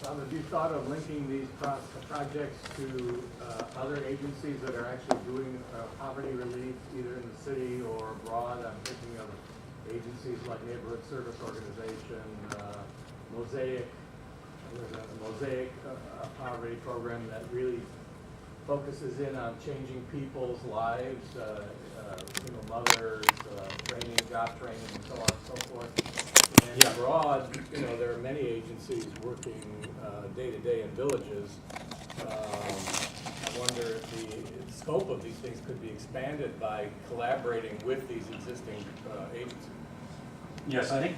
Tom, have you thought of linking these projects to other agencies that are actually doing poverty relief, either in the city or abroad? I'm thinking of agencies like Neighborhood Service Organization, Mosaic. There's a Mosaic poverty program that really focuses in on changing people's lives, single mothers, training, job training, and so on and so forth. And abroad, there are many agencies working day-to-day in villages. I wonder if the scope of these things could be expanded by collaborating with these existing agencies. Yes, I think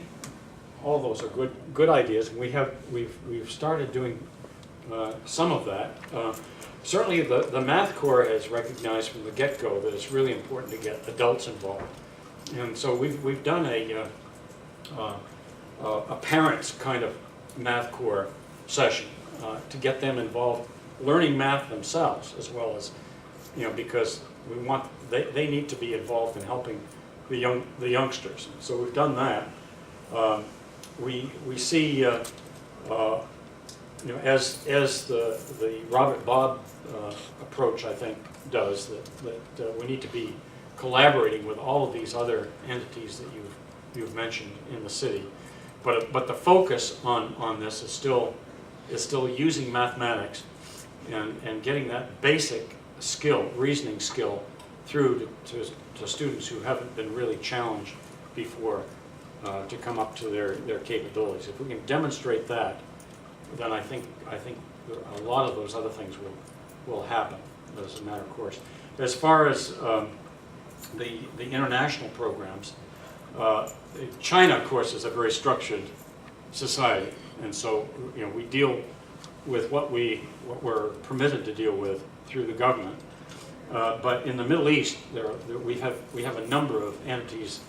all those are good ideas, and we've started doing some of that. Certainly, the Math Corps has recognized from the get-go that it's really important to get adults involved, and so we've done a parents kind of Math Corps session to get them involved, learning math themselves as well as, because they need to be involved in helping the youngsters. So we've done that. We see as the Robert Bob approach, I think, does that we need to be collaborating with all of these other entities that you've mentioned in the city, but the focus on this is still using mathematics and getting that basic skill, reasoning skill, through to students who haven't been really challenged before to come up to their capabilities. If we can demonstrate that, then I think a lot of those other things will happen as a matter of course. As far as the international programs, China, of course, is a very structured society, and so we deal with what we're permitted to deal with through the government. But in the Middle East, we have a number of entities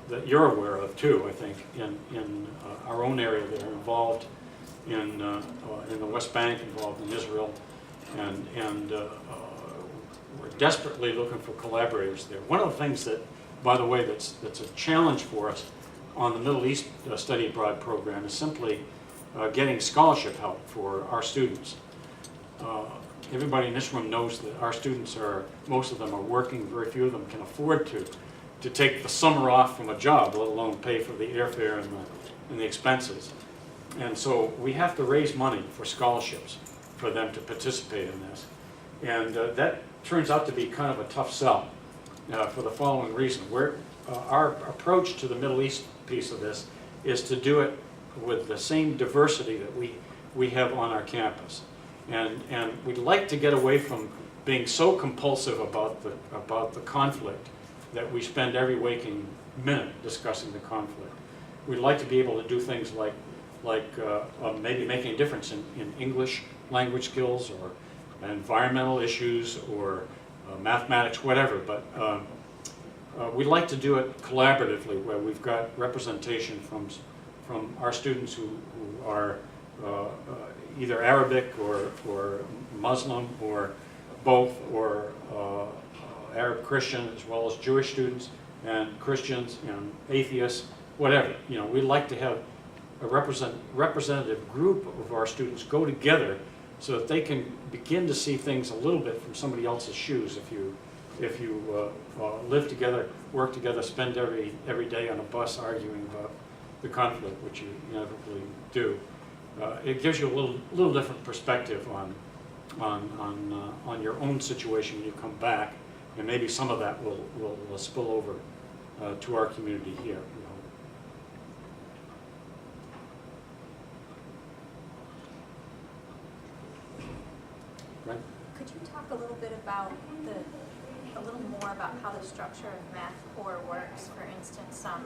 that you're aware of too, I think, in our own area that are involved in the West Bank, involved in Israel, and we're desperately looking for collaborators there. One of the things that, by the way, that's a challenge for us on the Middle East Study Abroad program is simply getting scholarship help for our students. Everybody in this room knows that our students most of them are working, very few of them can afford to take the summer off from a job, let alone pay for the airfare and the expenses. And so we have to raise money for scholarships for them to participate in this. And that turns out to be kind of a tough sell for the following reason. Our approach to the Middle East piece of this is to do it with the same diversity that we have on our campus. And we'd like to get away from being so compulsive about the conflict that we spend every waking minute discussing the conflict. We'd like to be able to do things like maybe making a difference in English language skills or environmental issues or mathematics, whatever. But we'd like to do it collaboratively, where we've got representation from our students who are either Arabic or Muslim or both, or Arab Christian, as well as Jewish students and Christians and atheists, whatever. We'd like to have a representative group of our students go together so that they can begin to see things a little bit from somebody else's shoes. If you live together, work together, spend every day on a bus arguing about the conflict, which you inevitably do, it gives you a little different perspective on your own situation when you come back, and maybe some of that will spill over to our community here. Right? Could you talk a little bit about a little more about how the structure of Math Corps works? For instance, how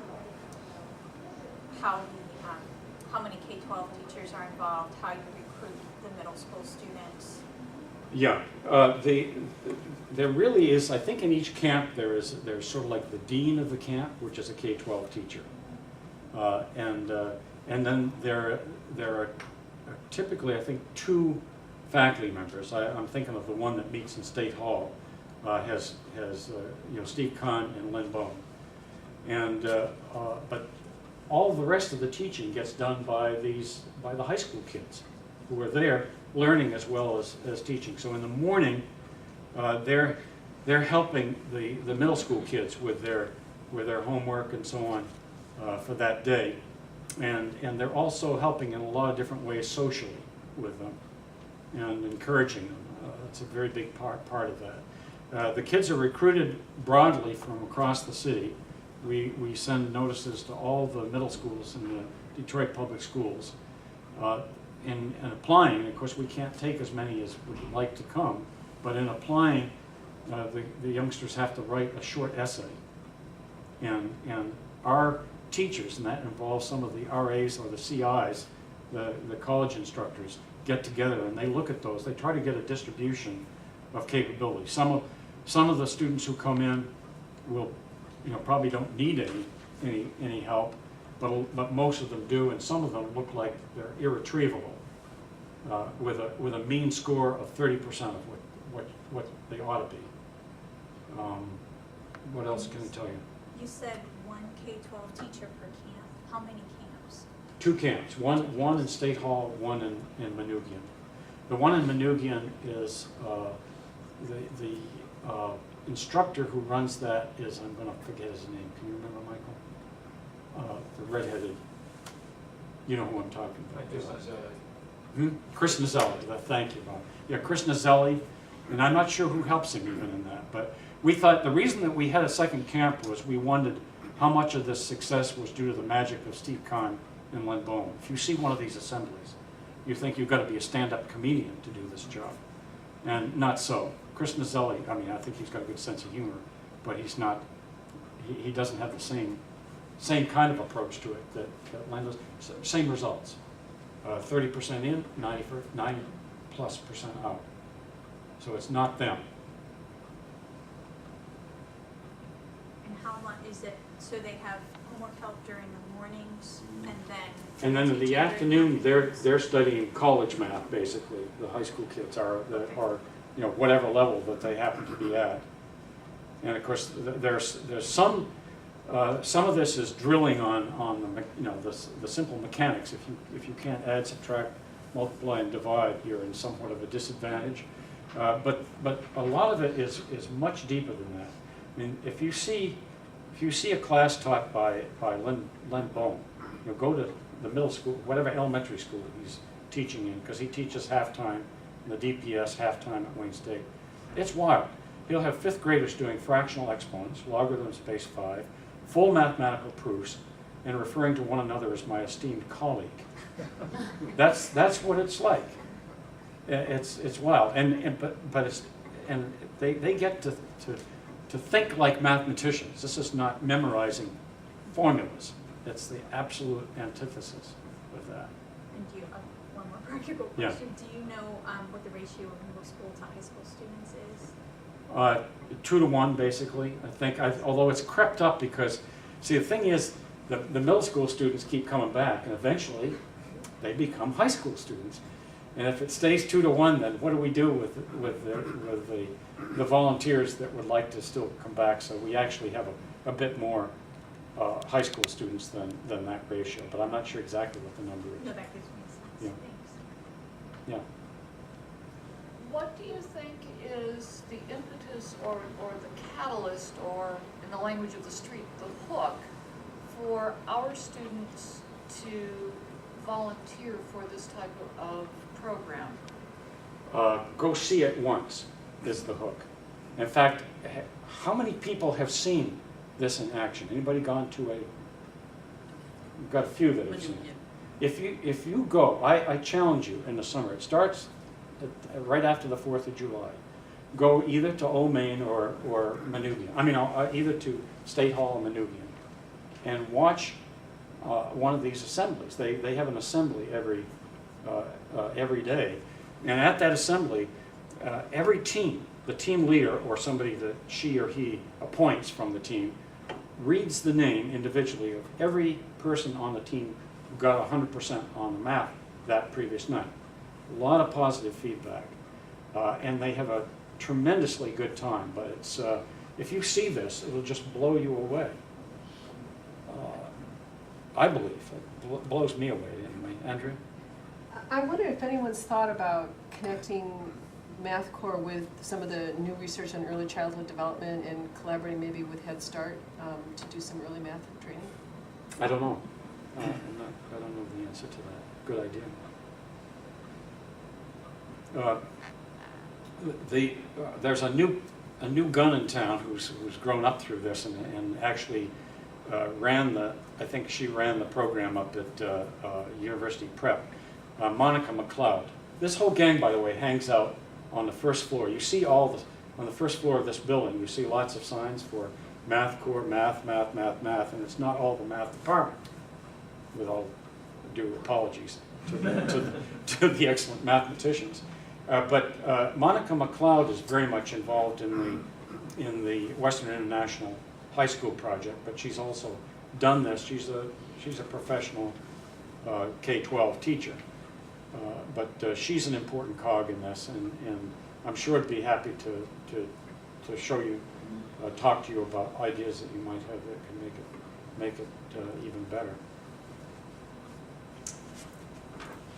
many K-12 teachers are involved, how you recruit the middle school students? Yeah, there really is. I think in each camp there's sort of like the dean of the camp, which is a K-12 teacher, and then there are typically, I think, 2 faculty members. I'm thinking of the one that meets in State Hall, has Steve Kahn and Lynn Bone, and but all the rest of the teaching gets done by the high school kids, who are there learning as well as teaching. So in the morning, they're helping the middle school kids with their homework and so on for that day. And they're also helping in a lot of different ways socially with them and encouraging them. That's a very big part of that. The kids are recruited broadly from across the city. We send notices to all the middle schools in the Detroit Public Schools in applying. Of course, we can't take as many as we'd like to come, but in applying, the youngsters have to write a short essay. And our teachers, and that involves some of the RAs or the CIs, the college instructors, get together and they look at those. They try to get a distribution of capability. Some of the students who come in will, probably don't need any help, but most of them do, and some of them look like they're irretrievable, with a mean score of 30% of what they ought to be. What else can I tell you? You said one K-12 teacher per camp. How many camps? 2 camps, one in State Hall, one in Manoogian. The one in Manoogian is the instructor who runs that is, I'm going to forget his name. Can you remember, Michael? The redheaded, you know who I'm talking about. Chris Nazelli. Thank you, Bob. Yeah, Chris Nazelli, and I'm not sure who helps him even in that, but we thought the reason that we had a second camp was we wondered how much of this success was due to the magic of Steve Kahn and Len Bowen. If you see one of these assemblies, you think you've got to be a stand-up comedian to do this job, and not so. Chris Nazelli, I think he's got a good sense of humor, but he's not. He doesn't have the same kind of approach to it that Len does. Same results. 30% in, 90+% out. So it's not them. And how much is it? So they have homework help during the mornings, and then in the afternoon they're studying college math, basically. The high school kids are whatever level that they happen to be at. And of course there's some of this is drilling on the simple mechanics. If you can't add, subtract, multiply, and divide, you're in somewhat of a disadvantage. But a lot of it is much deeper than that. I mean, if you see a class taught by Len Bowen, go to the middle school, whatever elementary school he's teaching in, because he teaches halftime in the DPS halftime at Wayne State. It's wild. He'll have 5th graders doing fractional exponents, logarithms base 5, full mathematical proofs, and referring to one another as my esteemed colleague. That's what it's like. It's wild, but they get to think like mathematicians. This is not memorizing formulas. It's the absolute antithesis of that. And do you have one more practical Yeah. question? Do you know what the ratio of middle school to high school students is? 2 to 1, basically. I think, although it's crept up because, see, the thing is, the middle school students keep coming back, and eventually they become high school students. And if it stays 2 to 1, then what do we do with the volunteers that would like to still come back? So we actually have a bit more high school students than that ratio, but I'm not sure exactly what the number is. No, that gives me sense. Yeah. Thanks. Yeah. What do you think is the impetus or the catalyst, or in the language of the street, the hook, for our students to volunteer for this type of program? Go see it once is the hook. In fact, how many people have seen this in action? Anybody gone to we've got a few that have seen it. If you go, I challenge you in the summer. It starts right after the 4th of July. Go either to Old Main or Manoogian. Either to State Hall or Manoogian, and watch one of these assemblies. They have an assembly every day, and at that assembly, every team, the team leader or somebody that she or he appoints from the team, reads the name individually of every person on the team who got 100% on the math that previous night. A lot of positive feedback, and they have a tremendously good time. But it's if you see this, it'll just blow you away. I believe it blows me away anyway. Andrew? I wonder if anyone's thought about connecting Math Corps with some of the new research on early childhood development and collaborating maybe with Head Start to do some early math training? I don't know. I don't know the answer to that. Good idea. There's a new gun in town who's grown up through this and actually I think she ran the program up at University Prep. Monica McLeod. This whole gang, by the way, hangs out on the first floor. You see on the first floor of this building, you see lots of signs for Math Corps, math, and it's not all the math department, with all due apologies to the excellent mathematicians. But Monica McLeod is very much involved in the Western International High School project, but she's also done this. She's a professional K-12 teacher. But she's an important cog in this, and I'm sure I'd be happy to show you, talk to you about ideas that you might have that can make it even better.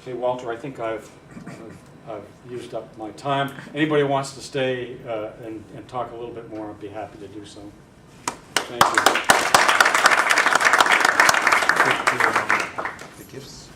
Okay, Walter, I think I've used up my time. Anybody who wants to stay and talk a little bit more, I'd be happy to do so. Thank you. The gifts.